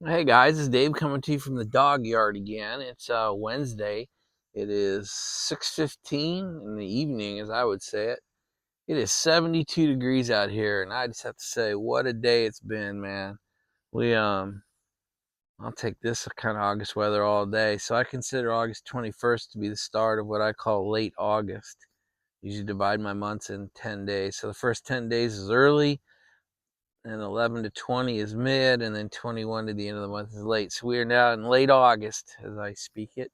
Hey guys, it's Dave coming to you from the dog yard again. It's Wednesday. It is 6:15 in the evening, as I would say it. It is 72 degrees out here, and I just have to say, what a day it's been, man. We I'll take this kind of August weather all day. So I consider August 21st to be the start of what I call late August. Usually divide my months in 10 days. So the first 10 days is early, and 11 to 20 is mid, and then 21 to the end of the month is late. So we are now in late August as I speak it,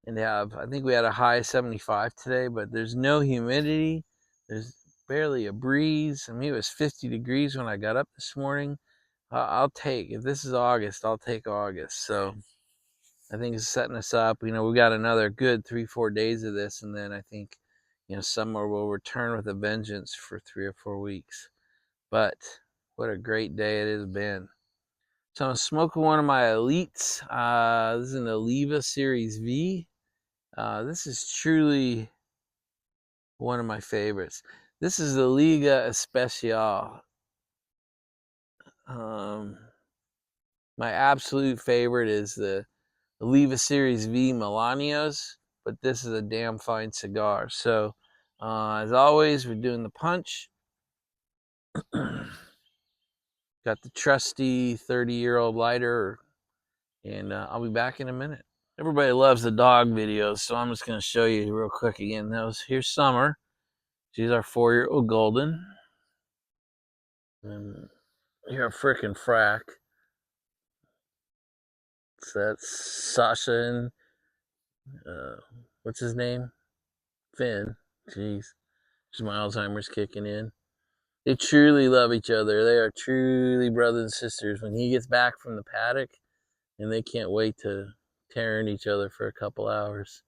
and I think we had a high of 75 today, but there's no humidity. There's barely a breeze. I mean, it was 50 degrees when I got up this morning. I'll take, if this is August, I'll take August. So I think it's setting us up. We got another good 3-4 days of this, and then I think, summer will return with a vengeance for 3 or 4 weeks. But what a great day it has been. So I'm smoking one of my Elites. This is an Oliva Series V. This is truly one of my favorites. This is the Liga Especial. My absolute favorite is the Oliva Series V Milanios, but this is a damn fine cigar. So, as always, we're doing the punch. Got the trusty 30-year-old lighter, and I'll be back in a minute. Everybody loves the dog videos, so I'm just going to show you real quick again. Here's Summer. She's our 4-year-old Golden. And you're a freaking frack. So that's Sasha and, what's his name? Finn. Jeez. My Alzheimer's kicking in. They truly love each other. They are truly brothers and sisters. When he gets back from the paddock, and they can't wait to tear in each other for a couple hours.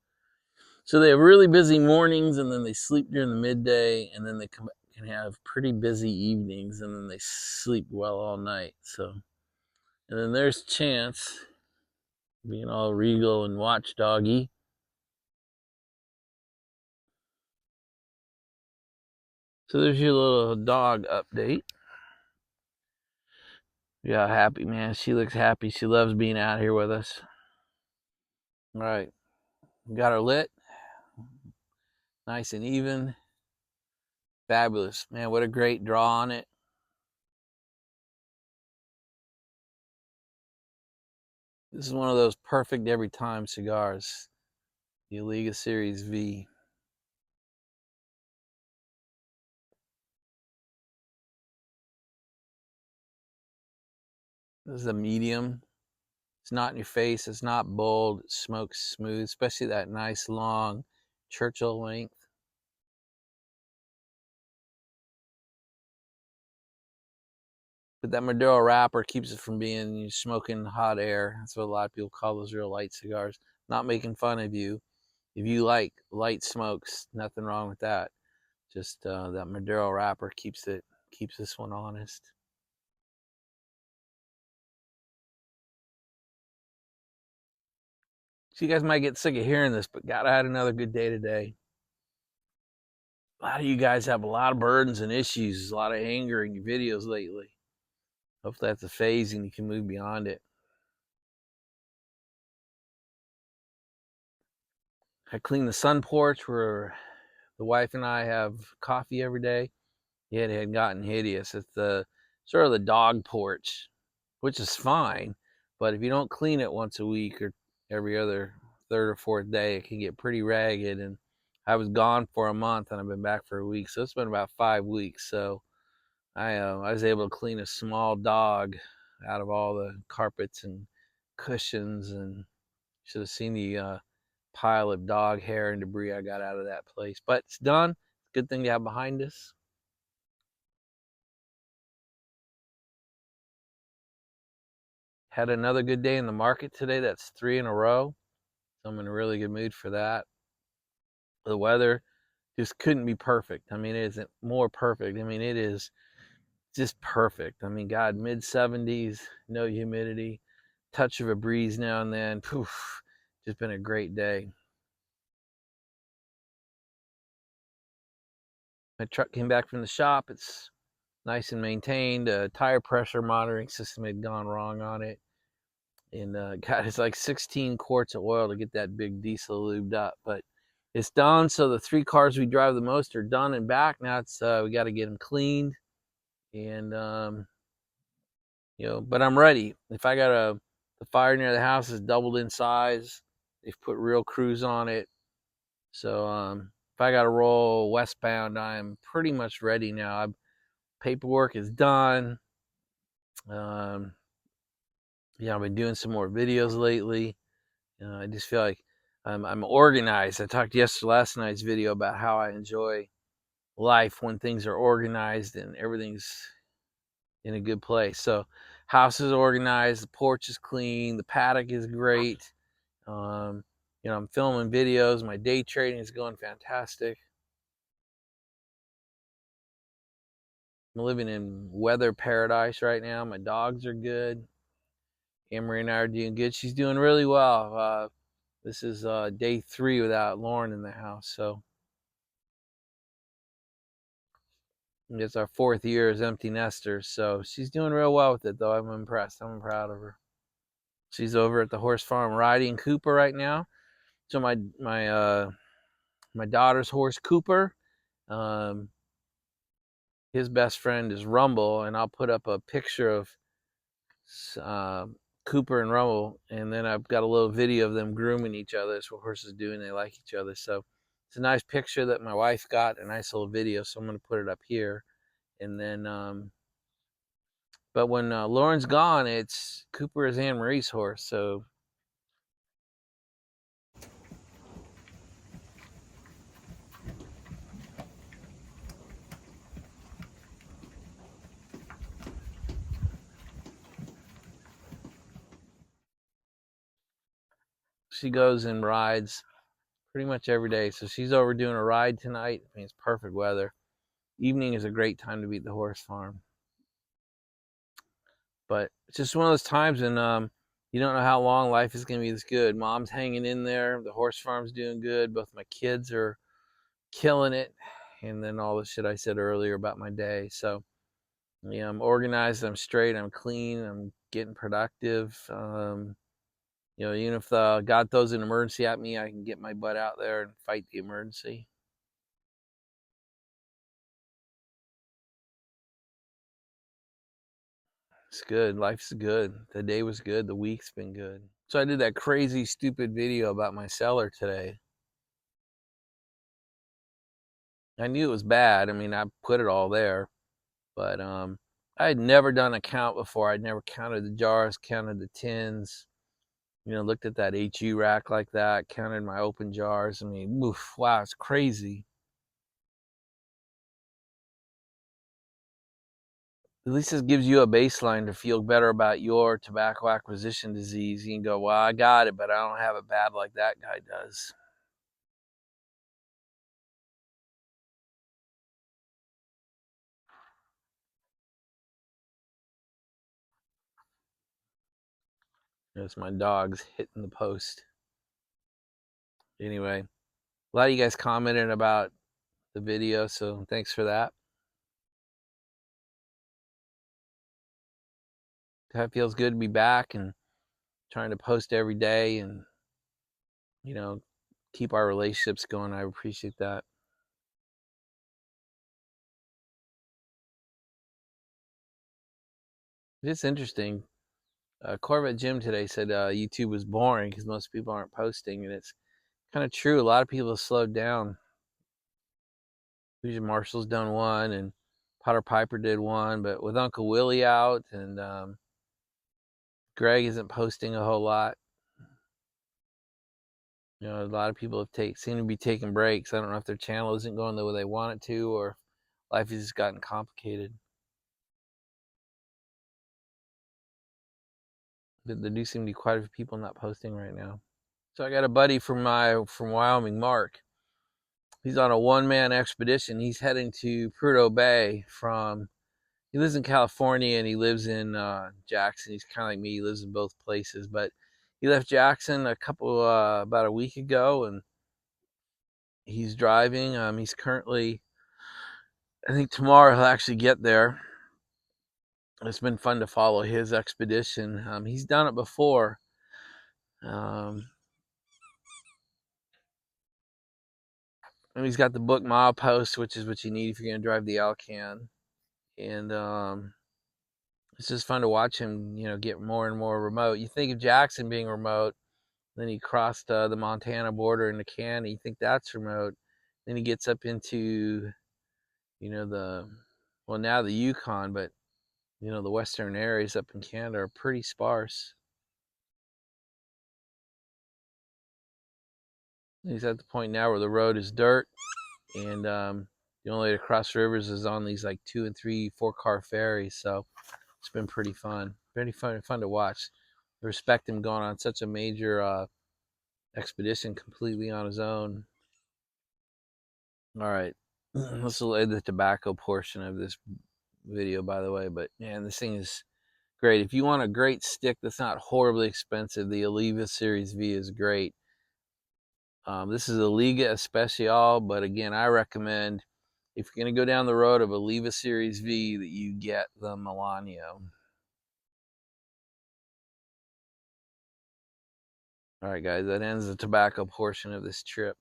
So they have really busy mornings, and then they sleep during the midday, and then they can have pretty busy evenings, and then they sleep well all night. So, and then there's Chance being all regal and watchdoggy. So there's your little dog update. Yeah, happy, man. She looks happy. She loves being out here with us. All right, got her lit, nice and even. Fabulous, man. What a great draw on it. This is one of those perfect every time cigars, the Liga Series V. This is a medium. It's not in your face. It's not bold. It smokes smooth, especially that nice long Churchill length. But that Maduro wrapper keeps it from being smoking hot air. That's what a lot of people call those real light cigars. Not making fun of you. If you like light smokes, nothing wrong with that. Just that Maduro wrapper keeps this one honest. So you guys might get sick of hearing this, but God, I had another good day today. A lot of you guys have a lot of burdens and issues, a lot of anger in your videos lately. Hopefully that's a phase and you can move beyond it. I clean the sun porch where the wife and I have coffee every day. Yeah, it had gotten hideous. It's the sort of the dog porch, which is fine, but if you don't clean it once a week or every other third or fourth day, it can get pretty ragged. And I was gone for a month and I've been back for a week, so it's been about 5 weeks. So I was able to clean a small dog out of all the carpets and cushions, and should have seen the pile of dog hair and debris I got out of that place. But it's done. Good thing to have behind us. Had another good day in the market today. That's 3 in a row. So I'm in a really good mood for that. The weather just couldn't be perfect. I mean, it isn't more perfect. I mean, it is just perfect. I mean, God, mid 70s, no humidity, touch of a breeze now and then. Poof, just been a great day. My truck came back from the shop. It's nice and maintained. A tire pressure monitoring system had gone wrong on it. And God, it's like 16 quarts of oil to get that big diesel lubed up. But it's done. So the 3 cars we drive the most are done and back. Now it's we got to get them cleaned. And but I'm ready. If I got the fire near the house is doubled in size. They've put real crews on it. So if I got to roll westbound, I'm pretty much ready now. Paperwork is done. Um, I've been doing some more videos lately. I just feel like I'm organized. I talked last night's video about how I enjoy life when things are organized and everything's in a good place. So house is organized, the porch is clean, the paddock is great. Um, I'm filming videos. My day trading is going fantastic. I'm living in weather paradise right now. My dogs are good. Emery and I are doing good. She's doing really well. This is day 3 without Lauren in the house. So it's our 4th year as empty nesters. So she's doing real well with it, though. I'm impressed. I'm proud of her. She's over at the horse farm riding Cooper right now. So my daughter's horse Cooper, his best friend is Rumble, and I'll put up a picture of uh, Cooper and Rumble, and then I've got a little video of them grooming each other. That's what horses do, and they like each other. So it's a nice picture that my wife got, a nice little video. So I'm going to put it up here, and then. But when Lauren's gone, it's Cooper is Anne Marie's horse. So she goes and rides pretty much every day. So she's over doing a ride tonight. I mean, it's perfect weather. Evening is a great time to be at the horse farm. But it's just one of those times when you don't know how long life is going to be this good. Mom's hanging in there. The horse farm's doing good. Both my kids are killing it. And then all the shit I said earlier about my day. So, I'm organized. I'm straight. I'm clean. I'm getting productive. Even if God throws an emergency at me, I can get my butt out there and fight the emergency. It's good. Life's good. The day was good. The week's been good. So I did that crazy, stupid video about my cellar today. I knew it was bad. I mean, I put it all there, but I had never done a count before. I'd never counted the jars, counted the tins. Looked at that HU rack like that, counted my open jars. I mean, oof, wow, it's crazy. At least this gives you a baseline to feel better about your tobacco acquisition disease. You can go, well, I got it, but I don't have it bad like that guy does. It's my dogs hitting the post. Anyway, a lot of you guys commented about the video, so thanks for that. It feels good to be back and trying to post every day and, keep our relationships going. I appreciate that. It's interesting. Corvette Jim today said YouTube was boring because most people aren't posting, and it's kind of true. A lot of people have slowed down. Usually Marshall's done one, and Potter Piper did one, but with Uncle Willie out and Greg isn't posting a whole lot. A lot of people seem to be taking breaks. I don't know if their channel isn't going the way they want it to, or life has just gotten complicated. But there do seem to be quite a few people not posting right now. So I got a buddy from Wyoming, Mark. He's on a one-man expedition. He's heading to Prudhoe Bay he lives in California and he lives in Jackson. He's kind of like me. He lives in both places, but he left Jackson about a week ago, and he's driving. He's currently, I think tomorrow he'll actually get there. It's been fun to follow his expedition. He's done it before. Um, and he's got the book milepost, which is what you need if you're going to drive the Alcan. And it's just fun to watch him, get more and more remote. You think of Jackson being remote, then he crossed the Montana border into Canada. You think that's remote. Then he gets up into, now the Yukon, but the western areas up in Canada are pretty sparse. He's at the point now where the road is dirt, and the only way to cross rivers is on these like 2 and 3, 4 car ferries. So it's been pretty fun, very fun to watch. I respect him going on such a major expedition completely on his own. All right, let's end the tobacco portion of this video, by the way. But man, this thing is great. If you want a great stick that's not horribly expensive, the Oliva Series V is great. This is a Liga Especial, but again, I recommend, if you're going to go down the road of Oliva Series V, that you get the Melanio. All right, guys, that ends the tobacco portion of this trip.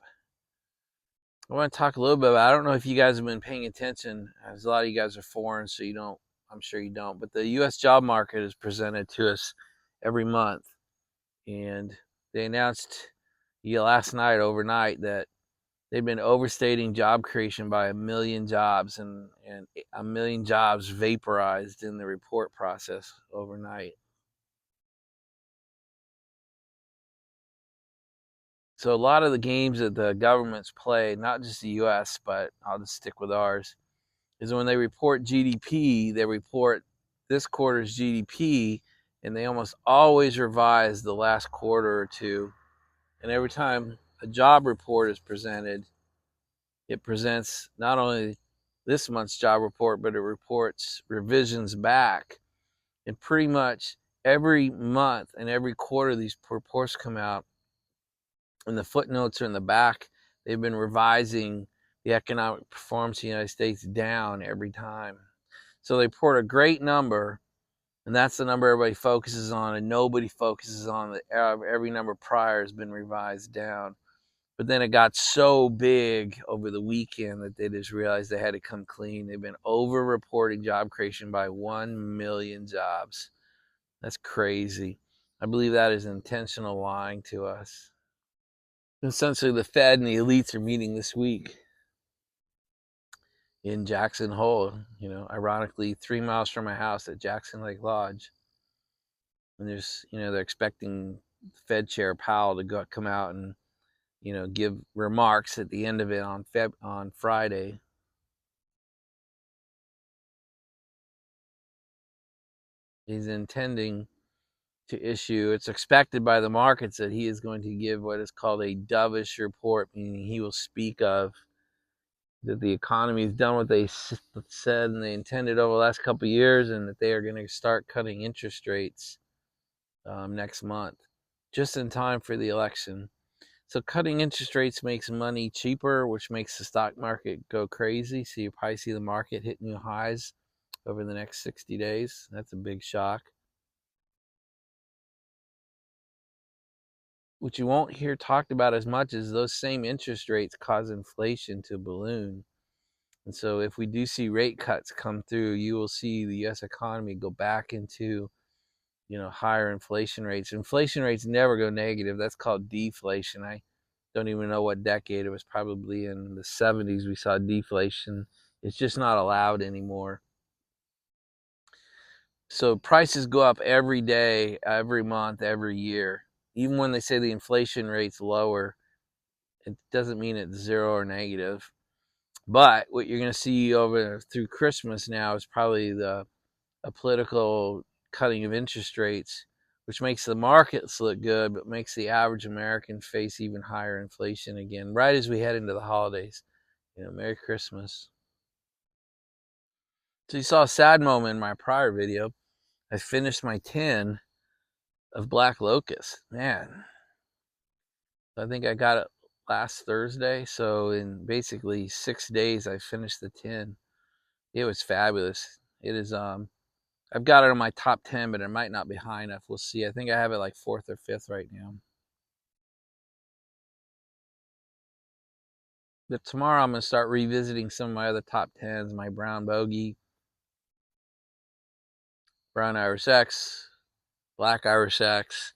I want to talk a little bit about, I don't know if you guys have been paying attention, as a lot of you guys are foreign, so you don't, I'm sure you don't, but the U.S. job market is presented to us every month. And they announced last night, overnight, that they've been overstating job creation by 1 million jobs, and 1 million jobs vaporized in the report process overnight. So a lot of the games that the governments play, not just the U.S., but I'll just stick with ours, is when they report GDP, they report this quarter's GDP, and they almost always revise the last quarter or two. And every time a job report is presented, it presents not only this month's job report, but it reports revisions back. And pretty much every month and every quarter these reports come out, and the footnotes are in the back, they've been revising the economic performance of the United States down every time. So they report a great number, and that's the number everybody focuses on, and nobody focuses on that every number prior has been revised down. But then it got so big over the weekend that they just realized they had to come clean. They've been over-reporting job creation by 1 million jobs. That's crazy. I believe that is intentional lying to us. Essentially, the Fed and the elites are meeting this week in Jackson Hole, ironically 3 miles from my house at Jackson Lake Lodge. And there's, they're expecting Fed Chair Powell to come out and, give remarks at the end of it on Friday. He's intending to issue, it's expected by the markets that he is going to give what is called a dovish report, meaning he will speak of that the economy has done what they said and they intended over the last couple of years, and that they are going to start cutting interest rates next month, just in time for the election. So cutting interest rates makes money cheaper, which makes the stock market go crazy. So you probably see the market hit new highs over the next 60 days. That's a big shock. What you won't hear talked about as much is those same interest rates cause inflation to balloon. And so if we do see rate cuts come through, you will see the U.S. economy go back into, higher inflation rates. Inflation rates never go negative. That's called deflation. I don't even know what decade. It was probably in the 70s we saw deflation. It's just not allowed anymore. So prices go up every day, every month, every year. Even when they say the inflation rate's lower, it doesn't mean it's zero or negative. But what you're going to see over through Christmas now is probably a political cutting of interest rates, which makes the markets look good, but makes the average American face even higher inflation again, right as we head into the holidays. Merry Christmas. So you saw a sad moment in my prior video. I finished my tin of black locust. Man, I think I got it last Thursday. So in basically 6 days, I finished the tin. It was fabulous. It is I've got it on my top 10, but it might not be high enough. We'll see. I think I have it like 4th or 5th right now. But tomorrow I'm going to start revisiting some of my other top 10s, my brown bogey, brown Irish X, black Irish X,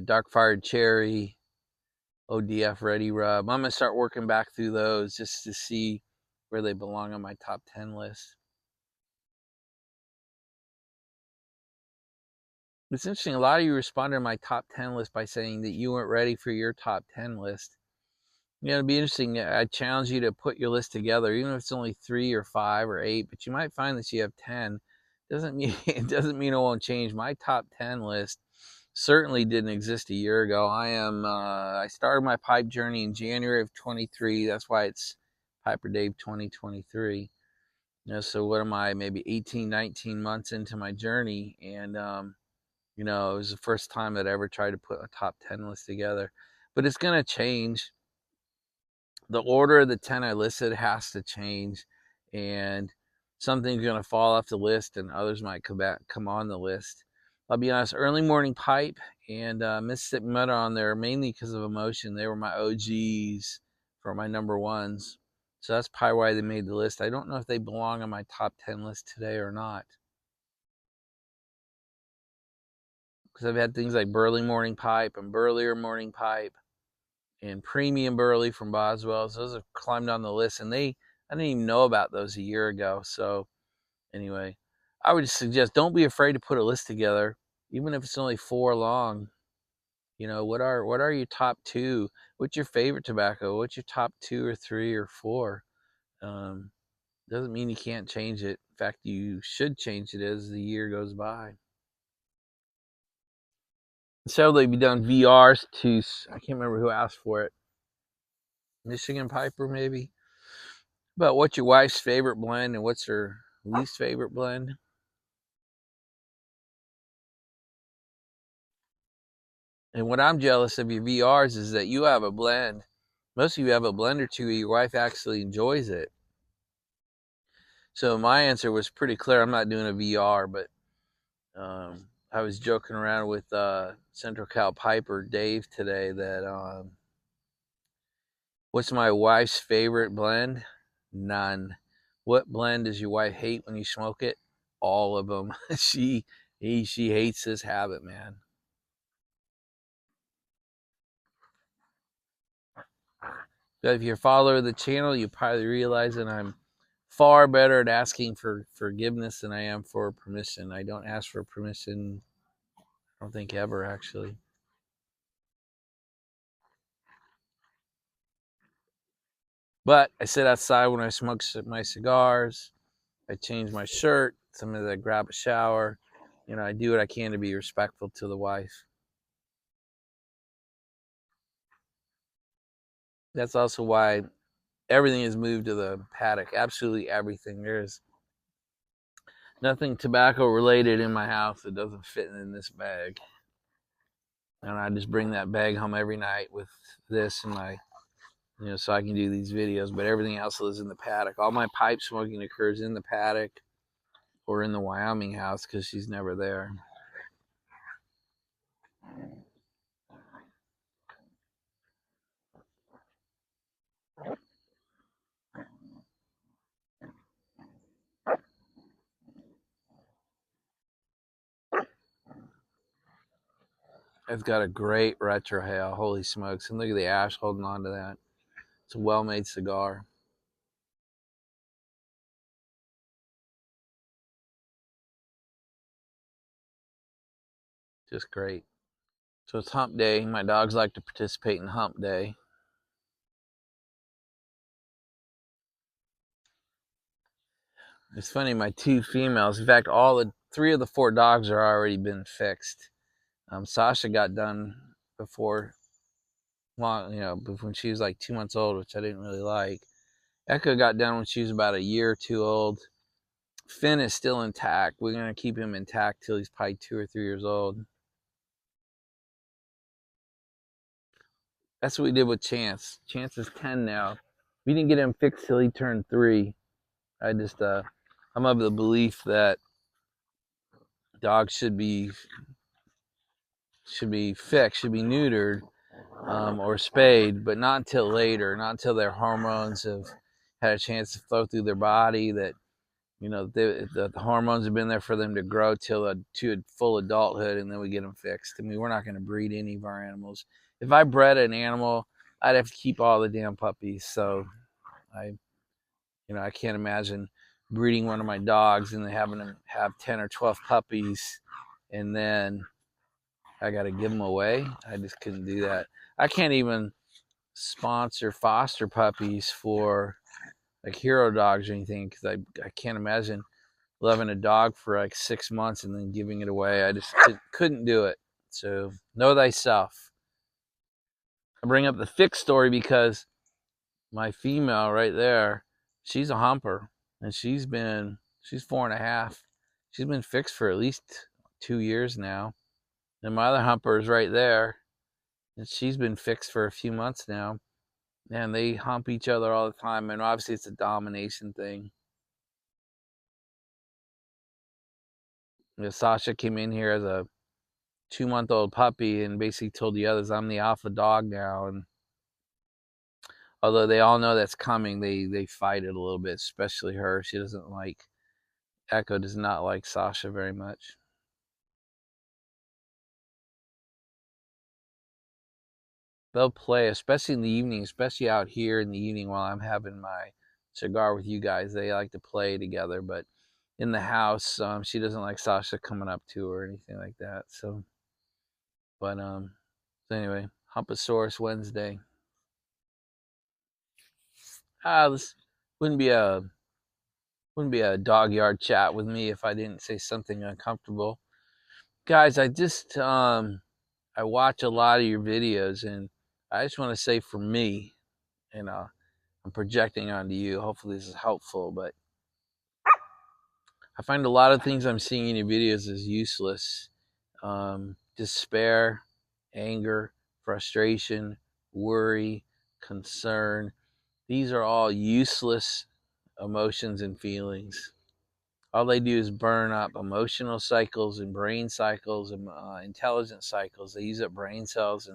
dark fired cherry, ODF ready rub. I'm going to start working back through those just to see where they belong on my top 10 list. It's interesting. A lot of you responded to my top 10 list by saying that you weren't ready for your top 10 list. You know, it'd be interesting. I challenge you to put your list together, even if it's only 3 or 5 or 8, but you might find that you have 10. Doesn't mean it doesn't mean it won't change. My top 10 list certainly didn't exist a year ago. I started my pipe journey in January of 23. That's why it's Piper Dave 2023. You know, so what am I, maybe 18, 19 months into my journey, and you know, it was the first time that I ever tried to put a top 10 list together. But it's going to change. The order of the 10 I listed has to change, and something's going to fall off the list and others might come on the list. I'll be honest, Early Morning Pipe and Mississippi Mud on there mainly because of emotion. They were my OGs for my number ones. So that's probably why they made the list. I don't know if they belong on my top 10 list today or not. Because I've had things like Burley Morning Pipe and Burlier Morning Pipe and Premium Burley from Boswell's. Those have climbed on the list, and I didn't even know about those a year ago. So anyway, I would suggest don't be afraid to put a list together, even if it's only 4 long. You know, what are your top 2? What's your favorite tobacco? What's your top 2 or 3 or 4? Doesn't mean you can't change it. In fact, you should change it as the year goes by. So they've done VRs to, I can't remember who asked for it. Michigan Piper, maybe. But what's your wife's favorite blend and what's her least favorite blend? And what I'm jealous of your VRs is that you have a blend. Most of you have a blend or two where your wife actually enjoys it. So my answer was pretty clear. I'm not doing a VR, but I was joking around with Central Cal Piper Dave today that what's my wife's favorite blend? None. What blend does your wife hate when you smoke it? All of them. she hates this habit, man. But if you're a follower of the channel, you probably realize that I'm far better at asking for forgiveness than I am for permission. I don't ask for permission, I don't think ever, actually. But I sit outside when I smoke my cigars. I change my shirt. Sometimes I grab a shower. You know, I do what I can to be respectful to the wife. That's also why everything is moved to the paddock. Absolutely everything. There's nothing tobacco related in my house that doesn't fit in this bag. And I just bring that bag home every night with this and my, you know, so I can do these videos. But everything else lives in the paddock. All my pipe smoking occurs in the paddock or in the Wyoming house because she's never there. It's got a great retrohale. Holy smokes. And look at the ash holding on to that. It's a well-made cigar. Just great. So it's hump day. My dogs like to participate in hump day. It's funny, my 2 females, in fact, 3 of the 4 dogs are already been fixed. Sasha got done before long, you know, when she was like 2 months old, which I didn't really like. Echo got done when she was about a year or 2 old. Finn is still intact. We're going to keep him intact till he's probably 2 or 3 years old. That's what we did with Chance. Chance is 10 now. We didn't get him fixed till he turned 3. I'm of the belief that dogs should be fixed, should be neutered, or spayed, but not until later, not until their hormones have had a chance to flow through their body, that the hormones have been there for them to grow to full adulthood, and then we get them fixed. I mean, we're not going to breed any of our animals. If I bred an animal, I'd have to keep all the damn puppies. So I can't imagine breeding one of my dogs and then having them have 10 or 12 puppies, and then I got to give them away. I just couldn't do that. I can't even sponsor foster puppies for like hero dogs or anything, because I can't imagine loving a dog for like 6 months and then giving it away. I just couldn't do it. So know thyself. I bring up the fixed story because my female right there, she's a humper, and she's 4.5. She's been fixed for at least 2 years now. And my other humper is right there, and she's been fixed for a few months now. And they hump each other all the time, and obviously it's a domination thing. Sasha came in here as a 2-month-old puppy and basically told the others, I'm the alpha dog now. And although they all know that's coming, they fight it a little bit, especially her. Echo does not like Sasha very much. They'll play, especially in the evening, especially out here in the evening while I'm having my cigar with you guys. They like to play together, but in the house, she doesn't like Sasha coming up to her or anything like that. So anyway, Humposaurus Wednesday. This wouldn't be a dog yard chat with me if I didn't say something uncomfortable. Guys, I watch a lot of your videos, and I just want to say, for me, and I'm projecting onto you, hopefully this is helpful, but I find a lot of things I'm seeing in your videos is useless. Despair, anger, frustration, worry, concern. These are all useless emotions and feelings. All they do is burn up emotional cycles and brain cycles and intelligence cycles. They use up brain cells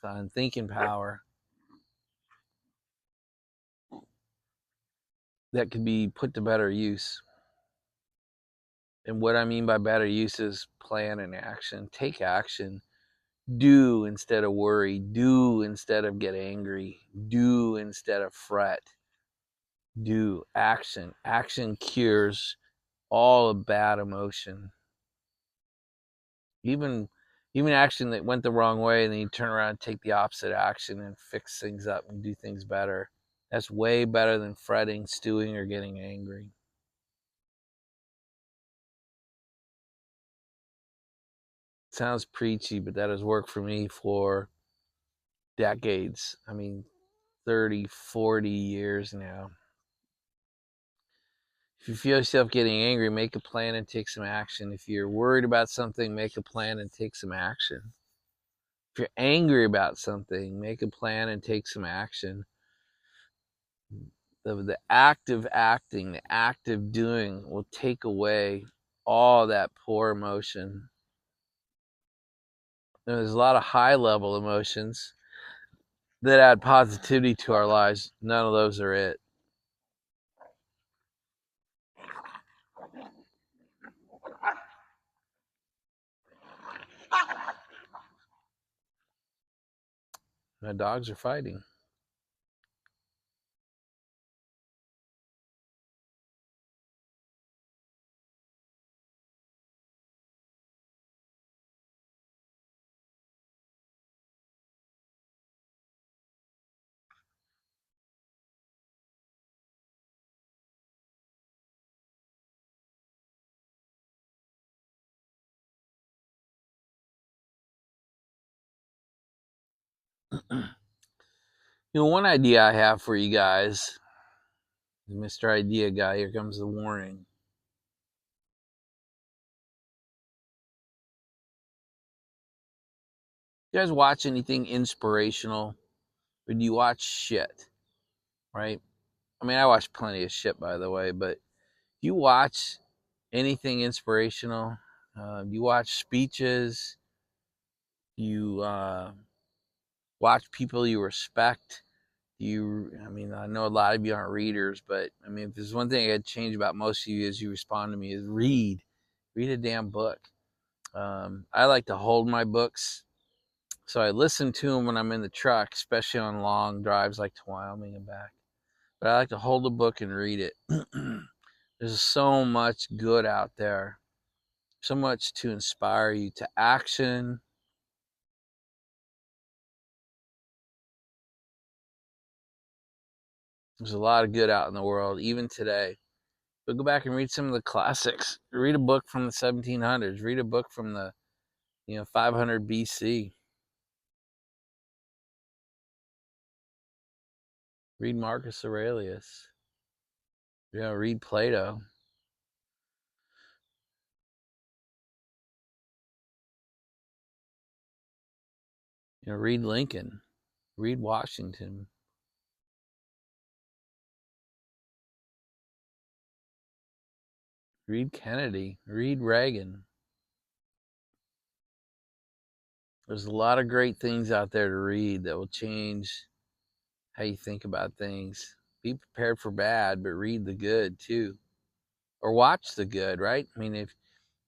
and thinking power that could be put to better use. And what I mean by better use is plan and action. Take action. Do instead of worry. Do instead of get angry. Do instead of fret. Do action. Action cures all of bad emotion. Even action that went the wrong way, and then you turn around and take the opposite action and fix things up and do things better. That's way better than fretting, stewing, or getting angry. Sounds preachy, but that has worked for me for decades. I mean, 30, 40 years now. If you feel yourself getting angry, make a plan and take some action. If you're worried about something, make a plan and take some action. If you're angry about something, make a plan and take some action. The act of acting, the act of doing will take away all that poor emotion. There's a lot of high level emotions that add positivity to our lives. None of those are it. My dogs are fighting. One idea I have for you guys, Mr. Idea Guy, here comes the warning. You guys watch anything inspirational? Or do you watch shit? Right? I mean, I watch plenty of shit, by the way, but you watch anything inspirational? You watch speeches. You watch people you respect. I mean, I know a lot of you aren't readers, but I mean, if there's one thing I'd change about most of you as you respond to me is read a damn book. I like to hold my books, so I listen to them when I'm in the truck, especially on long drives like to Wyoming and back. But I like to hold a book and read it. There's so much good out there, so much to inspire you to action. There's a lot of good out in the world, even today. But go back and read some of the classics. Read a book from the 1700s. Read a book from the 500 BC. Read Marcus Aurelius. Read Plato. Read Lincoln. Read Washington. Read Kennedy. Read Reagan. There's a lot of great things out there to read that will change how you think about things. Be prepared for bad, but read the good too. Or watch the good, right? I mean, if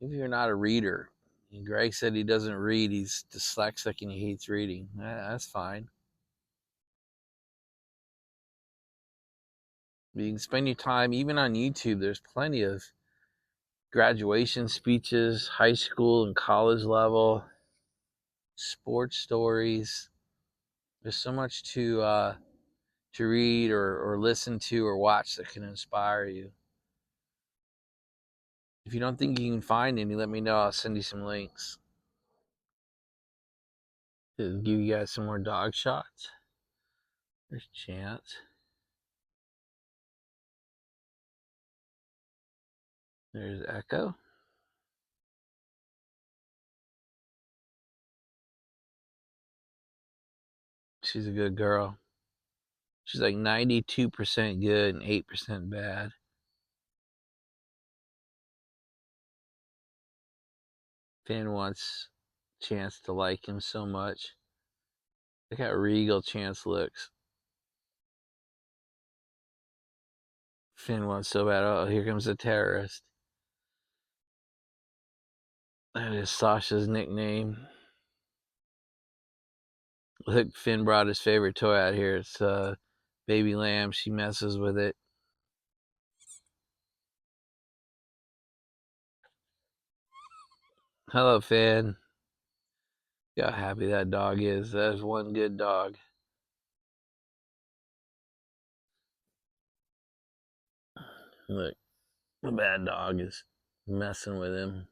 you're not a reader, Greg said he doesn't read, he's dyslexic and he hates reading. That's fine. You can spend your time, even on YouTube, there's plenty of graduation speeches, high school and college level, sports stories. There's so much to read or listen to or watch that can inspire you. If you don't think you can find any, let me know. I'll send you some links to give you guys some more dog shots. There's Chance. There's Echo. She's a good girl. She's like 92% good and 8% bad. Finn wants Chance to like him so much. Look how regal Chance looks. Finn wants so bad. Oh, here comes a terrorist. That is Sasha's nickname. Look, Finn brought his favorite toy out here. It's baby lamb. She messes with it. Hello, Finn. Look how happy that dog is. That's one good dog. Look, the bad dog is messing with him.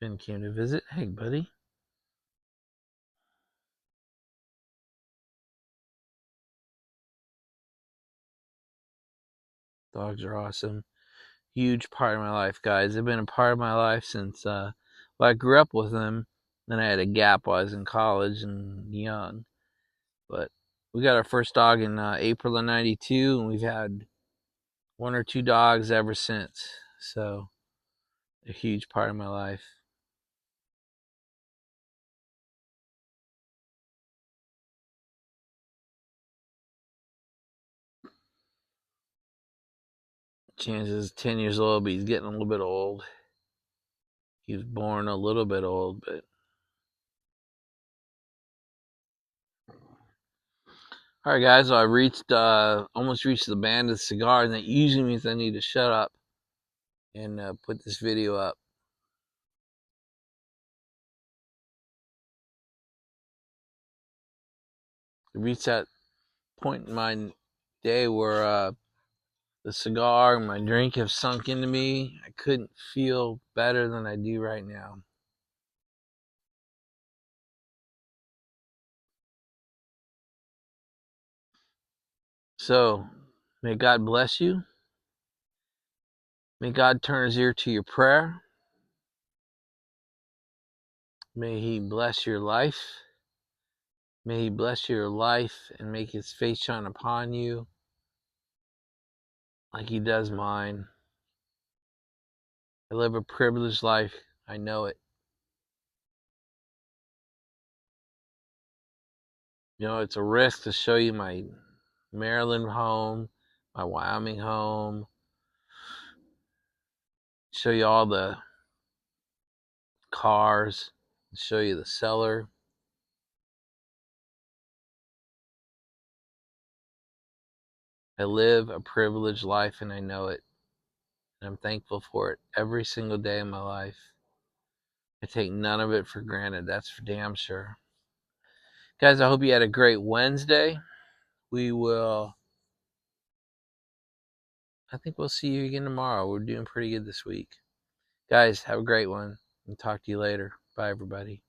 Finn came to visit. Hey, buddy. Dogs are awesome. Huge part of my life, guys. They've been a part of my life since I grew up with them. Then I had a gap while I was in college and young. But we got our first dog in April of '92, and we've had one or two dogs ever since. So, a huge part of my life. Chance is 10 years old, but he's getting a little bit old. He was born a little bit old, but. All right, guys, so I almost reached the band of the cigar, and that usually means I need to shut up and put this video up. I reached that point in my day where the cigar and my drink have sunk into me. I couldn't feel better than I do right now. So, may God bless you. May God turn his ear to your prayer. May he bless your life. May he bless your life and make his face shine upon you. like he does mine. I live a privileged life. I know it. You know, it's a risk to show you my Maryland home, my Wyoming home, show you all the cars, show you the cellar. I live a privileged life and I know it. And I'm thankful for it every single day of my life. I take none of it for granted. That's for damn sure. Guys, I hope you had a great Wednesday. I think we'll see you again tomorrow. We're doing pretty good this week. Guys, have a great one and talk to you later. Bye, everybody.